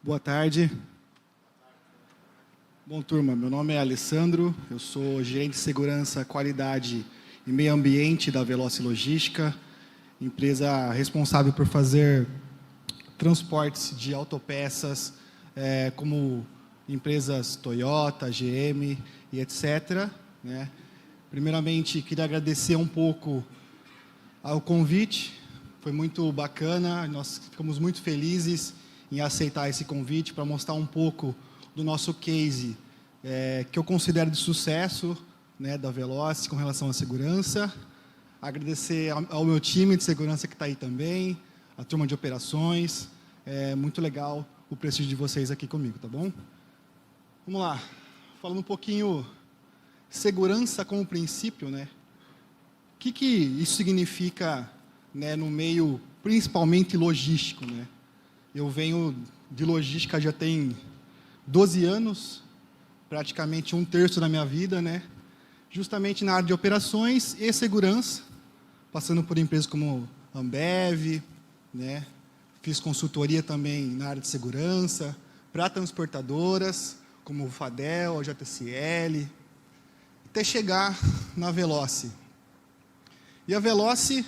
Boa tarde. Bom, turma, meu nome é Alessandro, eu sou gerente de segurança, qualidade e meio ambiente da Veloci Logística, empresa responsável por fazer transportes de autopeças, como empresas Toyota, GM e etc. né? Primeiramente, queria agradecer um pouco ao convite, foi muito bacana, nós ficamos muito felizes em aceitar esse convite para mostrar um pouco do nosso case, que eu considero de sucesso, né, da Veloci com relação à segurança. Agradecer ao meu time de segurança que está aí também, a turma de operações. É muito legal o prestígio de vocês aqui comigo, tá bom? Vamos lá, falando um pouquinho segurança como princípio, né? O que isso significa, né, no meio principalmente logístico, né? Eu venho de logística já tem 12 anos, praticamente um terço da minha vida, né? Justamente na área de operações e segurança, passando por empresas como Ambev, né? Fiz consultoria também na área de segurança, para transportadoras, como o Fadel, a JCL, até chegar na Veloci. E a Veloci,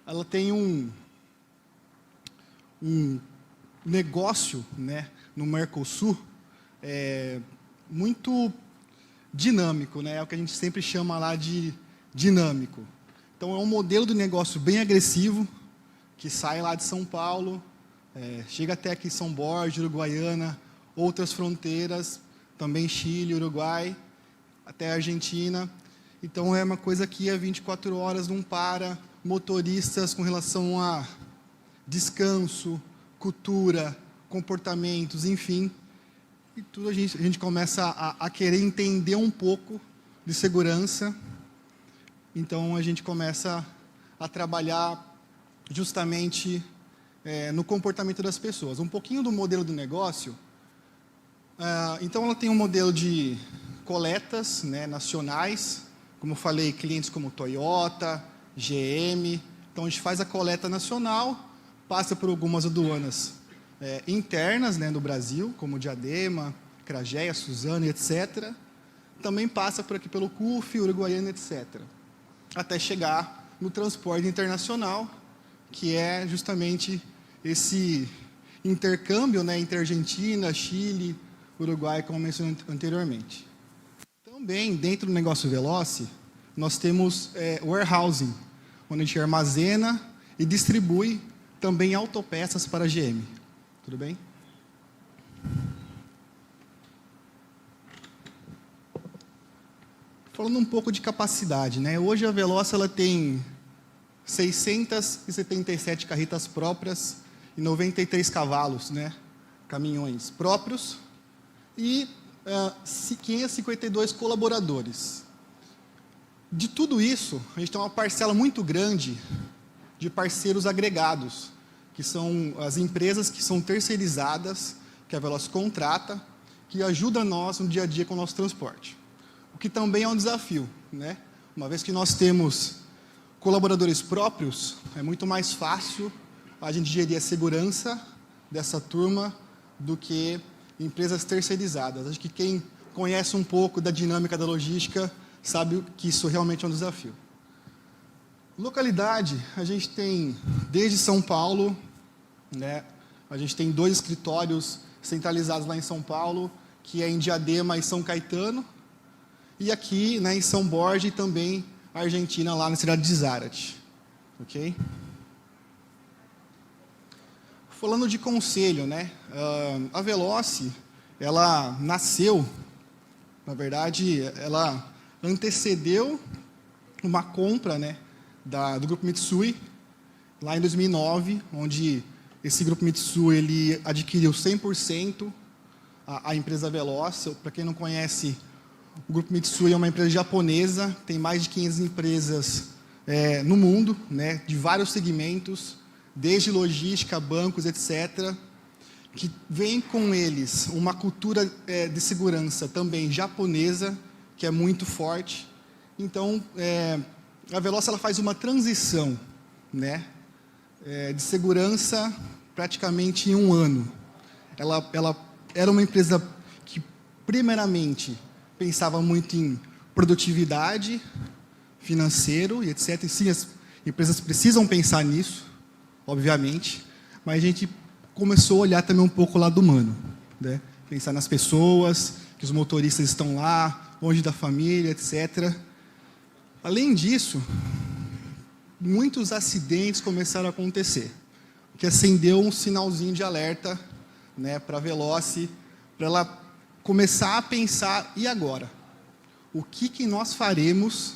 ela tem um negócio, né, no Mercosul muito dinâmico, né, é o que a gente sempre chama lá de dinâmico. Então, é um modelo de negócio bem agressivo, que sai lá de São Paulo, chega até aqui São Borja, Uruguaiana, outras fronteiras, também Chile, Uruguai, até a Argentina. Então, é uma coisa que é 24 horas, não para, motoristas com relação a descanso, cultura, comportamentos, enfim. E tudo a gente começa a querer entender um pouco de segurança. Então, a gente começa a trabalhar justamente no comportamento das pessoas. Um pouquinho do modelo do negócio. Então, ela tem um modelo de coletas, né, nacionais, como eu falei, clientes como Toyota, GM. Então, a gente faz a coleta nacional, passa por algumas aduanas internas, né, no Brasil, como Diadema, Crageia, Suzano, etc. Também passa por aqui pelo CUF, Uruguaiana, etc. Até chegar no transporte internacional, que é justamente esse intercâmbio, né, entre Argentina, Chile, Uruguai, como mencionei anteriormente. Também, dentro do negócio Veloci, nós temos warehousing, onde a gente armazena e distribui também autopeças para a GM. Tudo bem? Falando um pouco de capacidade, né? Hoje a Veloci ela tem 677 carretas próprias e 93 cavalos, né? Caminhões próprios e 552 colaboradores. De tudo isso, a gente tem uma parcela muito grande de parceiros agregados, que são as empresas que são terceirizadas, que a Veloci contrata, que ajuda nós no dia a dia com o nosso transporte. O que também é um desafio, né? Uma vez que nós temos colaboradores próprios, é muito mais fácil a gente gerir a segurança dessa turma do que empresas terceirizadas. Acho que quem conhece um pouco da dinâmica da logística sabe que isso realmente é um desafio. Localidade, a gente tem desde São Paulo, né, a gente tem 2 escritórios centralizados lá em São Paulo, que é em Diadema e São Caetano, e aqui, né, em São Borja e também Argentina, lá na cidade de Zárate. Ok? Falando de conselho, né, a Veloci, ela nasceu, na verdade, ela antecedeu uma compra, né, do Grupo Mitsui, lá em 2009, onde esse Grupo Mitsui ele adquiriu 100% a empresa Veloci. Para quem não conhece, o Grupo Mitsui é uma empresa japonesa, tem mais de 500 empresas no mundo, né, de vários segmentos, desde logística, bancos, etc., que vem com eles uma cultura de segurança também japonesa, que é muito forte. Então, a Veloci ela faz uma transição, né, de segurança praticamente em um ano. ela era uma empresa que, primeiramente, pensava muito em produtividade, financeiro e etc. E sim, as empresas precisam pensar nisso, obviamente, mas a gente começou a olhar também um pouco o lado humano, né? Pensar nas pessoas, que os motoristas estão lá, longe da família, etc. Além disso, muitos acidentes começaram a acontecer, o que acendeu um sinalzinho de alerta, né, para a Veloce, para ela começar a pensar, e agora? O que nós faremos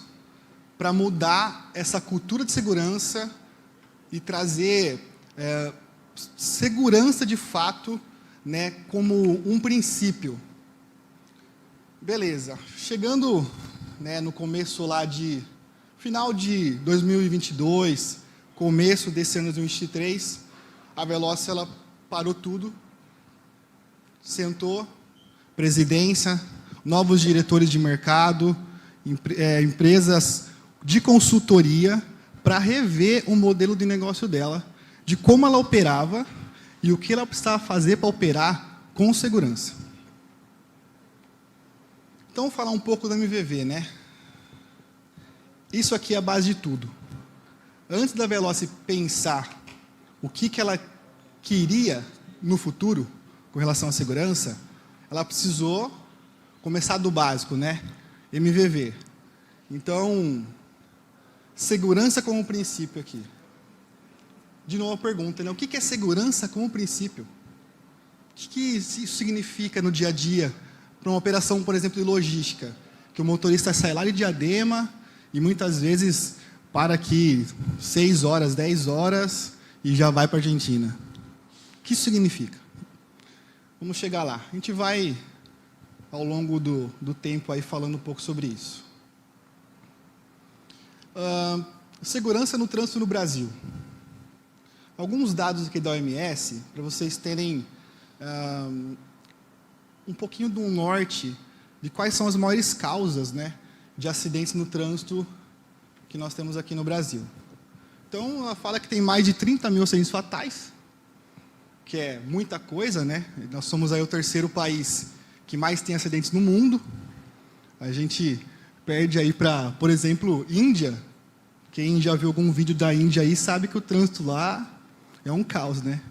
para mudar essa cultura de segurança e trazer segurança de fato, né, como um princípio? Beleza, chegando, né, no começo lá de final de 2022, começo desse ano de 2023, a Veloce ela parou tudo, sentou, presidência, novos diretores de mercado, empresas de consultoria, para rever o modelo de negócio dela, de como ela operava e o que ela precisava fazer para operar com segurança. Então, vou falar um pouco da MVV, né? Isso aqui é a base de tudo. Antes da Veloce pensar o que ela queria no futuro, com relação à segurança, ela precisou começar do básico, né? MVV. Então, segurança como princípio aqui. De novo a pergunta, né? O que é segurança como princípio? O que isso significa no dia a dia, para uma operação, por exemplo, de logística? Que o motorista sai lá de Diadema e muitas vezes para aqui 6 horas, 10 horas e já vai para a Argentina. O que isso significa? Vamos chegar lá. A gente vai, ao longo do tempo, aí falando um pouco sobre isso. Segurança no trânsito no Brasil. Alguns dados aqui da OMS, para vocês terem um pouquinho do norte de quais são as maiores causas, né, de acidentes no trânsito que nós temos aqui no Brasil. Então, ela fala que tem mais de 30 mil acidentes fatais, que é muita coisa, né? Nós somos aí o terceiro país que mais tem acidentes no mundo. A gente perde aí para, por exemplo, Índia. Quem já viu algum vídeo da Índia aí sabe que o trânsito lá é um caos, né?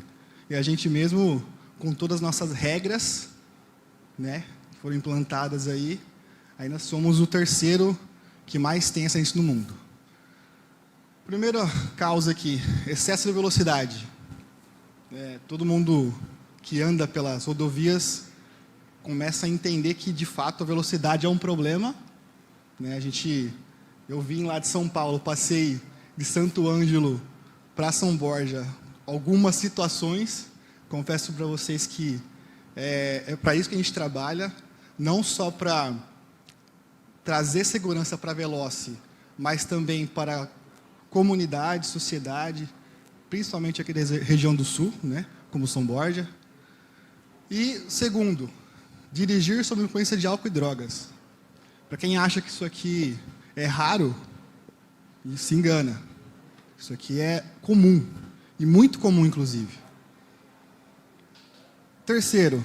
E a gente mesmo, com todas as nossas regras, né, que foram implantadas aí, nós somos o terceiro que mais tem acidentes no mundo. Primeira causa aqui, excesso de velocidade. Todo mundo que anda pelas rodovias começa a entender que, de fato, a velocidade é um problema, né? Eu vim lá de São Paulo, passei de Santo Ângelo para São Borja, algumas situações, confesso para vocês que é para isso que a gente trabalha, não só para trazer segurança para a Veloce, mas também para comunidade, sociedade, principalmente aqui da região do Sul, né, como São Borja. E, segundo, dirigir sob influência de álcool e drogas. Para quem acha que isso aqui é raro, se engana. Isso aqui é comum, e muito comum, inclusive. Terceiro,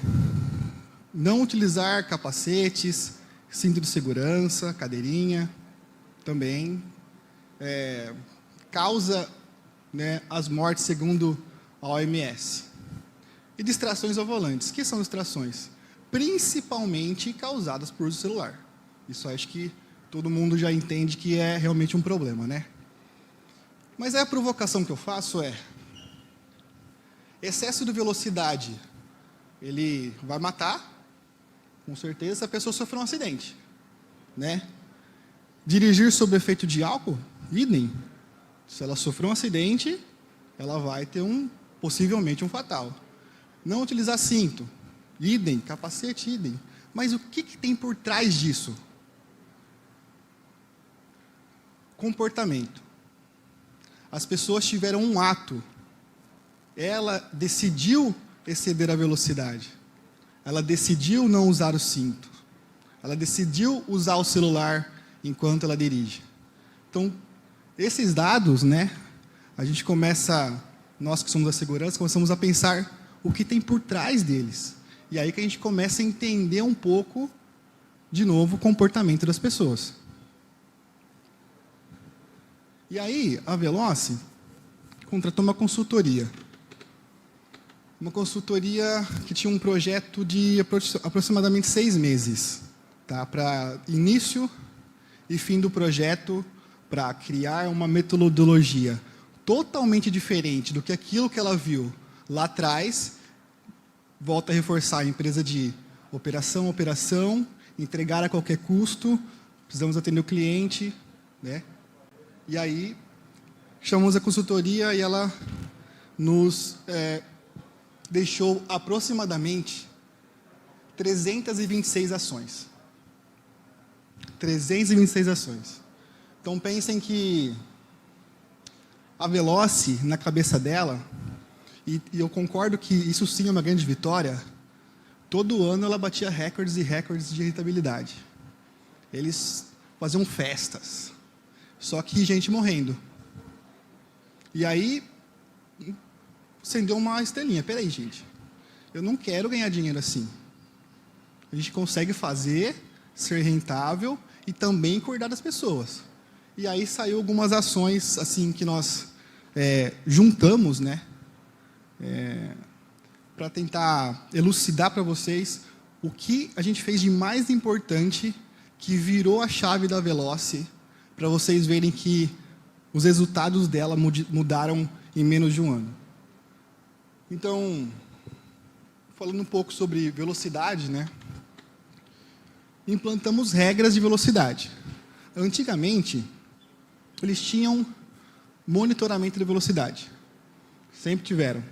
não utilizar capacetes, cinto de segurança, cadeirinha, também causa, né, as mortes segundo a OMS. E distrações ao volante. O que são distrações? Principalmente causadas por uso do celular. Isso acho que todo mundo já entende que é realmente um problema, né? Mas a provocação que eu faço é: excesso de velocidade, ele vai matar, com certeza, se a pessoa sofrer um acidente, né? Dirigir sob efeito de álcool, idem. Se ela sofrer um acidente, ela vai ter possivelmente um fatal. Não utilizar cinto, idem. Capacete, idem. Mas o que tem por trás disso? Comportamento. As pessoas tiveram um ato. Ela decidiu exceder a velocidade. Ela decidiu não usar o cinto. Ela decidiu usar o celular enquanto ela dirige. Então, esses dados, né, a gente começa, nós que somos da segurança, começamos a pensar o que tem por trás deles. E aí que a gente começa a entender um pouco, de novo, o comportamento das pessoas. E aí, a Veloce contratou uma consultoria. Uma consultoria que tinha um projeto de aproximadamente 6 meses. Tá? Para início e fim do projeto, para criar uma metodologia totalmente diferente do que aquilo que ela viu lá atrás. Volta a reforçar a empresa de operação, entregar a qualquer custo, precisamos atender o cliente, né? E aí, chamamos a consultoria e ela nos deixou aproximadamente 326 ações. 326 ações. Então, pensem que a Veloce, na cabeça dela, e eu concordo que isso sim é uma grande vitória, todo ano ela batia recordes e recordes de rentabilidade. Eles faziam festas, só que gente morrendo. E aí, acendeu uma estrelinha. Peraí, gente, eu não quero ganhar dinheiro assim. A gente consegue fazer, ser rentável e também cuidar das pessoas. E aí saiu algumas ações assim que nós juntamos, né? Para tentar elucidar para vocês o que a gente fez de mais importante que virou a chave da Veloce, para vocês verem que os resultados dela mudaram em menos de um ano. Então, falando um pouco sobre velocidade, né? Implantamos regras de velocidade. Antigamente, eles tinham monitoramento de velocidade. Sempre tiveram.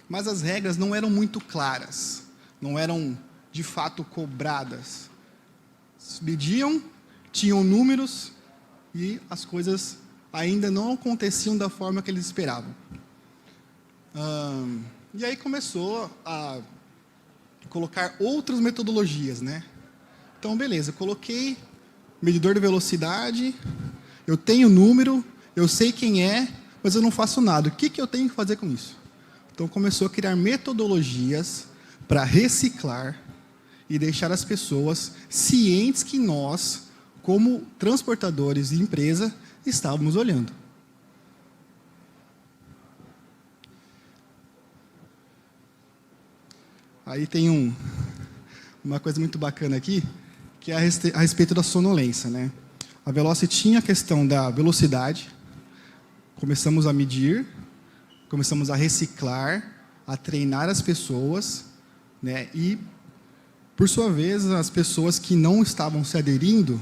Mas as regras não eram muito claras. Não eram, de fato, cobradas. Mediam, tinham números e as coisas ainda não aconteciam da forma que eles esperavam. E aí começou a colocar outras metodologias, né? Então, beleza, eu coloquei medidor de velocidade, eu tenho número, eu sei quem é, mas eu não faço nada. O que eu tenho que fazer com isso? Então, começou a criar metodologias para reciclar e deixar as pessoas cientes que nós, como transportadores e empresa, estávamos olhando. Aí tem uma coisa muito bacana aqui, que é a respeito da sonolência, né? A Veloce tinha a questão da velocidade, começamos a medir, começamos a reciclar, a treinar as pessoas, né? E, por sua vez, as pessoas que não estavam se aderindo,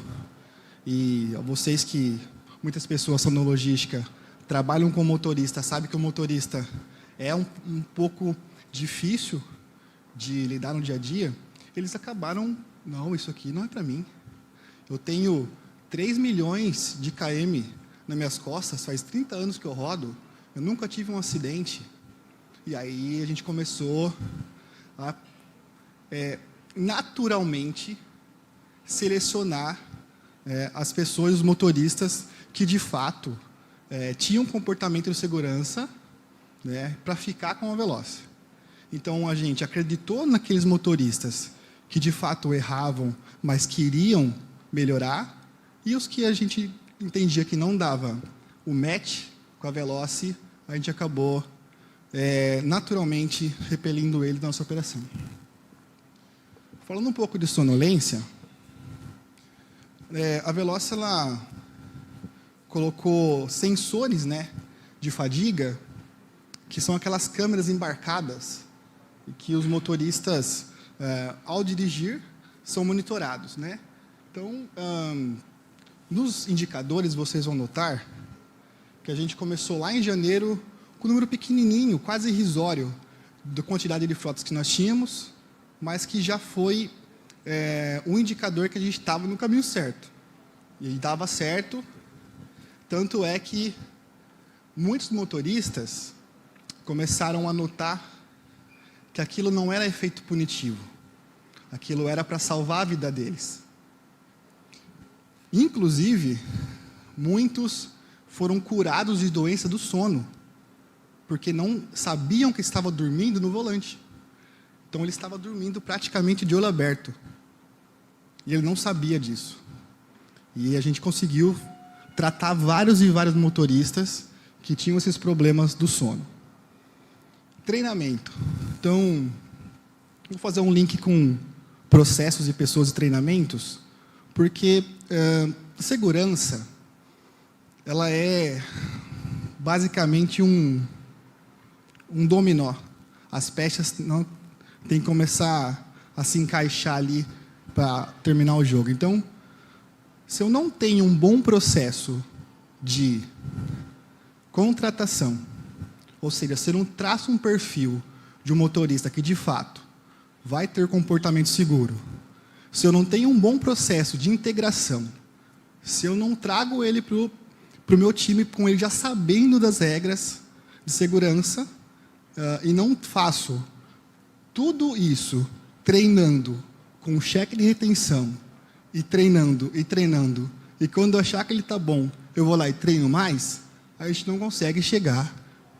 e vocês que, muitas pessoas são no logística, trabalham com motorista, sabem que o motorista é um pouco difícil de lidar no dia a dia, eles acabaram, não, isso aqui não é para mim. Eu tenho 3 milhões de km nas minhas costas, faz 30 anos que eu rodo, eu nunca tive um acidente. E aí a gente começou a, naturalmente, selecionar as pessoas, os motoristas, que de fato tinham comportamento de segurança, né, para ficar com a Veloce. Então, a gente acreditou naqueles motoristas que, de fato, erravam, mas queriam melhorar, e os que a gente entendia que não dava o match com a Veloce, a gente acabou, naturalmente, repelindo ele da nossa operação. Falando um pouco de sonolência, a Veloce ela colocou sensores, né, de fadiga, que são aquelas câmeras embarcadas, e que os motoristas, ao dirigir, são monitorados, né? Então, nos indicadores, vocês vão notar que a gente começou lá em janeiro com um número pequenininho, quase irrisório, da quantidade de frotas que nós tínhamos, mas que já foi um indicador que a gente estava no caminho certo. E dava certo, tanto é que muitos motoristas começaram a notar que aquilo não era efeito punitivo. Aquilo era para salvar a vida deles. Inclusive, muitos foram curados de doença do sono porque não sabiam que estava dormindo no volante. Então, ele estava dormindo praticamente de olho aberto. E ele não sabia disso. E a gente conseguiu tratar vários e vários motoristas que tinham esses problemas do sono. Treinamento. Então, vou fazer um link com processos e pessoas e treinamentos, porque segurança, ela é basicamente um dominó. As peças não tem que começar a se encaixar ali para terminar o jogo. Então, se eu não tenho um bom processo de contratação, ou seja, se eu não traço um perfil de um motorista que, de fato, vai ter comportamento seguro, se eu não tenho um bom processo de integração, se eu não trago ele para o meu time, com ele já sabendo das regras de segurança, e não faço tudo isso treinando com cheque de retenção, e treinando, e quando eu achar que ele está bom, eu vou lá e treino mais, a gente não consegue chegar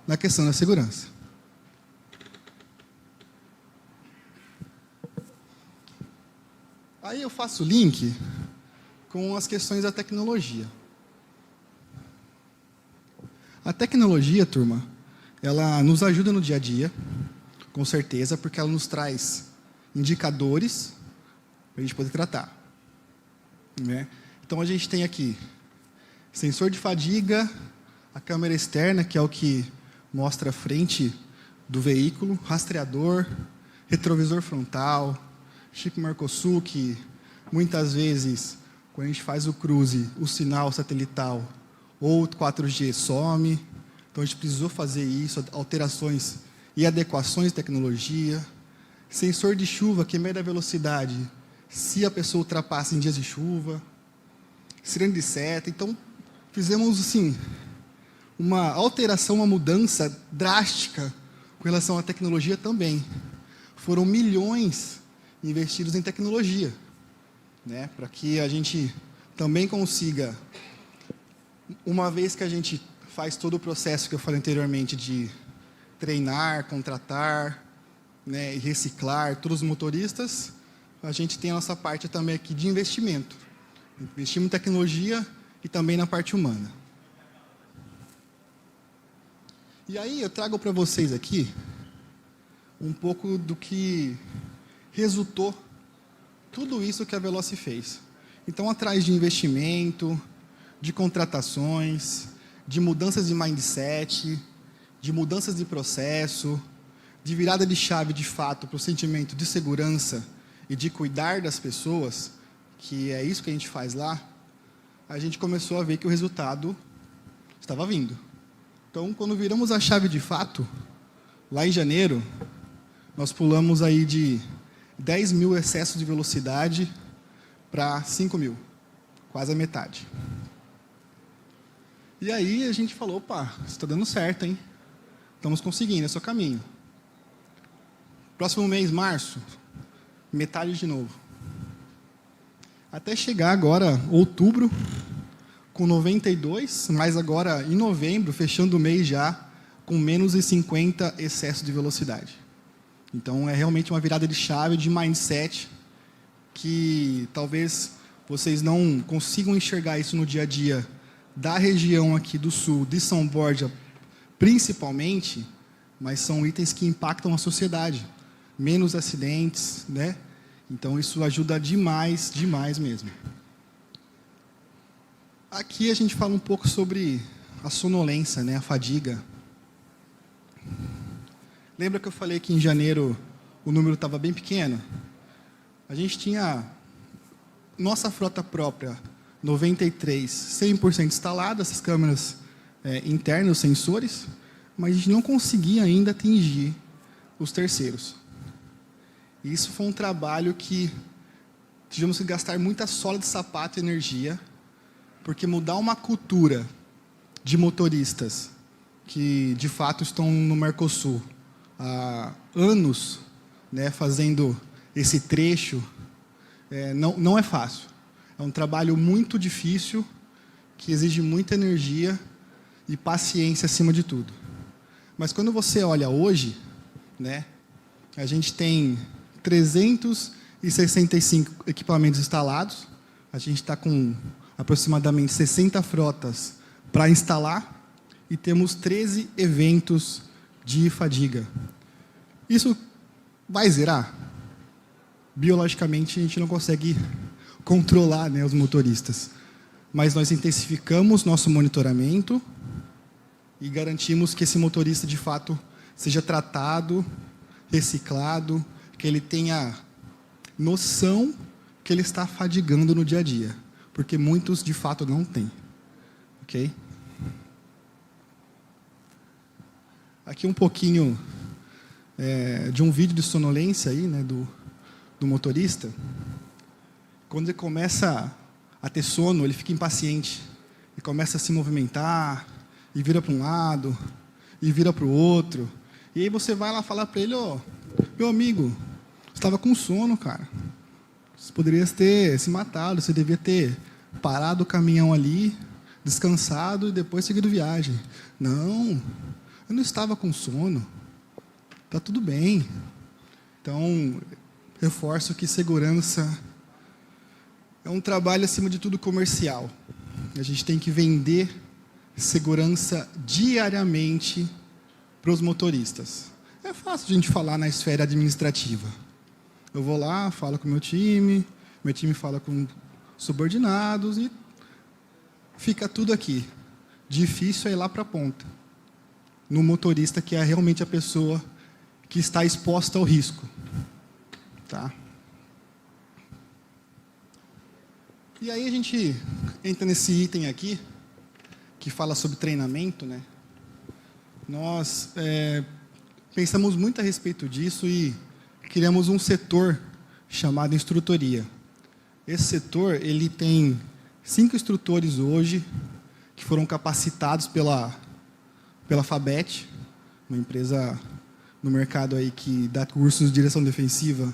na questão da segurança. Aí eu faço o link com as questões da tecnologia. A tecnologia, turma, ela nos ajuda no dia a dia, com certeza, porque ela nos traz indicadores para a gente poder tratar. Né? Então, a gente tem aqui sensor de fadiga, a câmera externa, que é o que mostra a frente do veículo, rastreador, retrovisor frontal, chip Mercosul, que muitas vezes, quando a gente faz o cruze, o sinal satelital ou 4G some. Então, a gente precisou fazer isso, alterações e adequações de tecnologia. Sensor de chuva, que mede a velocidade se a pessoa ultrapassa em dias de chuva. Sirene de seta. Então, fizemos, assim, uma alteração, uma mudança drástica com relação à tecnologia também. Foram milhões investidos em tecnologia, né, para que a gente também consiga, uma vez que a gente faz todo o processo que eu falei anteriormente de treinar, contratar, né, e reciclar todos os motoristas, a gente tem a nossa parte também aqui de investimento. Investimos em tecnologia e também na parte humana. E aí eu trago para vocês aqui um pouco do que resultou tudo isso que a Veloci fez. Então, atrás de investimento, de contratações, de mudanças de mindset, de mudanças de processo, de virada de chave, de fato, para o sentimento de segurança e de cuidar das pessoas, que é isso que a gente faz lá, a gente começou a ver que o resultado estava vindo. Então, quando viramos a chave de fato, lá em janeiro, nós pulamos aí de 10 mil excessos de velocidade para 5 mil, quase a metade. E aí a gente falou, opa, isso está dando certo, hein? Estamos conseguindo, esse é o caminho. Próximo mês, março, metade de novo. Até chegar agora, outubro, com 92, mas agora em novembro, fechando o mês já, com menos de 50 excessos de velocidade. Então, é realmente uma virada de chave, de mindset, que talvez vocês não consigam enxergar isso no dia a dia da região aqui do sul, de São Borja, principalmente, mas são itens que impactam a sociedade. Menos acidentes, né? Então, isso ajuda demais, demais mesmo. Aqui a gente fala um pouco sobre a sonolência, né? A fadiga. Lembra que eu falei que em janeiro o número estava bem pequeno? A gente tinha nossa frota própria, 93, 100% instalada, essas câmeras internas, os sensores, mas a gente não conseguia ainda atingir os terceiros. E isso foi um trabalho que tivemos que gastar muita sola de sapato e energia, porque mudar uma cultura de motoristas que, de fato, estão no Mercosul há anos, né, fazendo esse trecho, não é fácil. É um trabalho muito difícil, que exige muita energia e paciência acima de tudo. Mas quando você olha hoje, né, a gente tem 365 equipamentos instalados, a gente está com aproximadamente 60 frotas para instalar e temos 13 eventos de fadiga. Isso vai zerar? Biologicamente, a gente não consegue controlar, né, os motoristas. Mas nós intensificamos nosso monitoramento e garantimos que esse motorista, de fato, seja tratado, reciclado, que ele tenha noção que ele está fadigando no dia a dia. Porque muitos, de fato, não têm. Ok? Aqui um pouquinho de um vídeo de sonolência aí, né, do motorista. Quando ele começa a ter sono, ele fica impaciente. Ele começa a se movimentar, e vira para um lado, e vira para o outro. E aí você vai lá falar para ele, meu amigo, você estava com sono, cara. Você poderia ter se matado, você devia ter parado o caminhão ali, descansado e depois seguido viagem. Não, eu não estava com sono. Está tudo bem. Então, reforço que segurança é um trabalho, acima de tudo, comercial. A gente tem que vender segurança diariamente para os motoristas. É fácil a gente falar na esfera administrativa. Eu vou lá, falo com o meu time fala com subordinados e fica tudo aqui. Difícil é ir lá para a ponta. No motorista, que é realmente a pessoa que está exposta ao risco. Tá? E aí a gente entra nesse item aqui, que fala sobre treinamento, né? Nós pensamos muito a respeito disso e criamos um setor chamado instrutoria. Esse setor, ele tem 5 instrutores hoje, que foram capacitados pela Fabet, uma empresa no mercado aí que dá cursos de direção defensiva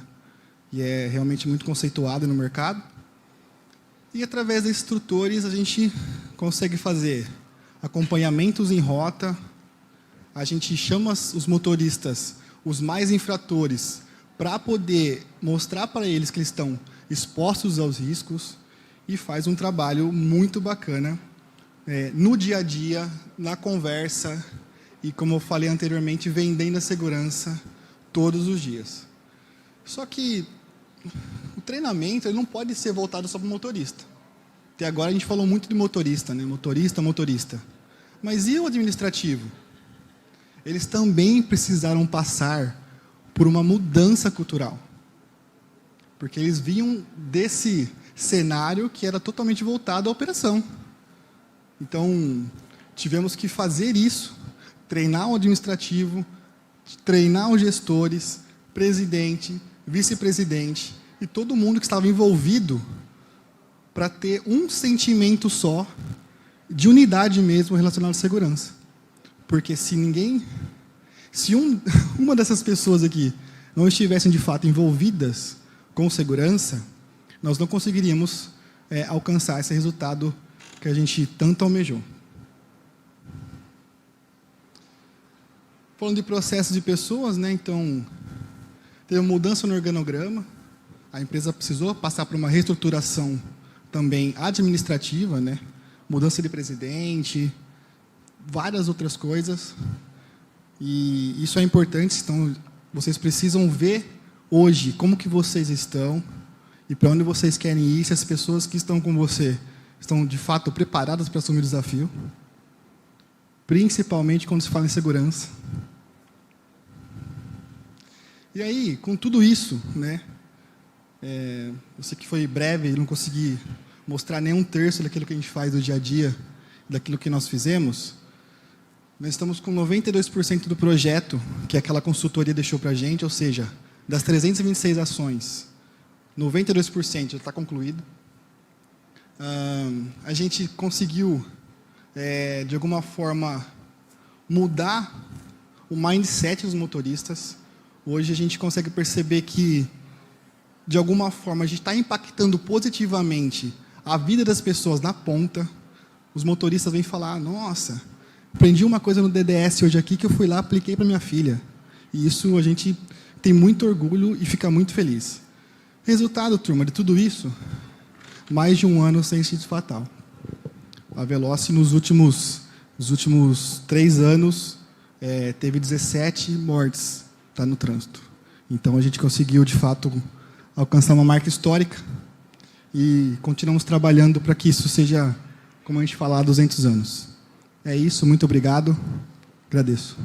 e é realmente muito conceituada no mercado. E através desses instrutores a gente consegue fazer acompanhamentos em rota, a gente chama os motoristas, os mais infratores, para poder mostrar para eles que eles estão expostos aos riscos e faz um trabalho muito bacana no dia a dia, na conversa e, como eu falei anteriormente, vendendo a segurança todos os dias. Só que o treinamento ele não pode ser voltado só para o motorista. Até agora a gente falou muito de motorista, né? Motorista. Mas e o administrativo? Eles também precisaram passar por uma mudança cultural. Porque eles vinham desse cenário que era totalmente voltado à operação. Então, tivemos que fazer isso, treinar o administrativo, treinar os gestores, presidente, vice-presidente e todo mundo que estava envolvido para ter um sentimento só de unidade mesmo relacionado à segurança. Porque se uma dessas pessoas aqui não estivessem de fato envolvidas com segurança, nós não conseguiríamos alcançar esse resultado que a gente tanto almejou. Falando de processos de pessoas, né, então, teve uma mudança no organograma, a empresa precisou passar por uma reestruturação também administrativa, né, mudança de presidente, várias outras coisas, e isso é importante, então, vocês precisam ver hoje como que vocês estão e para onde vocês querem ir, se as pessoas que estão com você estão, de fato, preparadas para assumir o desafio, principalmente quando se fala em segurança. E aí, com tudo isso, né, eu sei que foi breve, não consegui mostrar nem um terço daquilo que a gente faz do dia a dia, daquilo que nós fizemos. Nós estamos com 92% do projeto que aquela consultoria deixou para a gente, ou seja, das 326 ações, 92% já está concluído. A gente conseguiu, de alguma forma, mudar o mindset dos motoristas. Hoje a gente consegue perceber que, de alguma forma, a gente está impactando positivamente a vida das pessoas na ponta. Os motoristas vêm falar, nossa, Aprendi uma coisa no DDS hoje aqui que eu fui lá, apliquei para minha filha. E isso a gente tem muito orgulho e fica muito feliz. Resultado, turma, de tudo isso, mais de 1 ano sem acidente fatal. A Veloce, nos últimos 3 anos, teve 17 mortes, tá, no trânsito. Então, a gente conseguiu, de fato, alcançar uma marca histórica e continuamos trabalhando para que isso seja, como a gente fala, há 200 anos. É isso, muito obrigado. Agradeço.